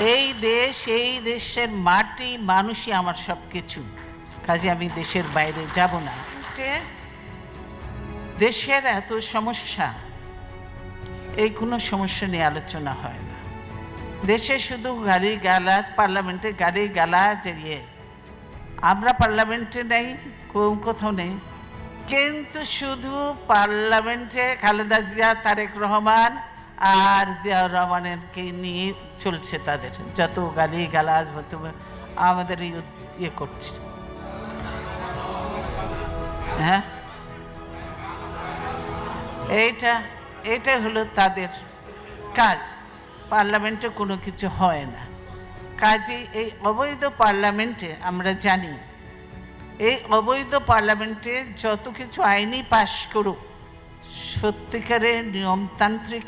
এই দেশ, এই দেশের মাটি, মানুষই আমার সব কিছু। কাজে আমি দেশের বাইরে যাব না। দেশের এত সমস্যা, এই কোনো সমস্যা নিয়ে আলোচনা হয় না। দেশে শুধু গালি গালাজ, পার্লামেন্টে গালি গালাজ, আমরা পার্লামেন্টে নেই, কোথাও নেই, কিন্তু শুধু পার্লামেন্টে খালেদা জিয়া, তারেক রহমান আর জিয়াউর রহমানকে নিয়ে চলছে। তাদের যত গালি গালাজ আমাদের ইয়ে করছে। হ্যাঁ, এইটা হলো তাদের কাজ। পার্লামেন্টে কোনো কিছু হয় না। কাজে এই অবৈধ পার্লামেন্টে আমরা জানি, এই অবৈধ পার্লামেন্টে যত কিছু আইনই পাশ করুক, সত্যিকারের নিয়মতান্ত্রিক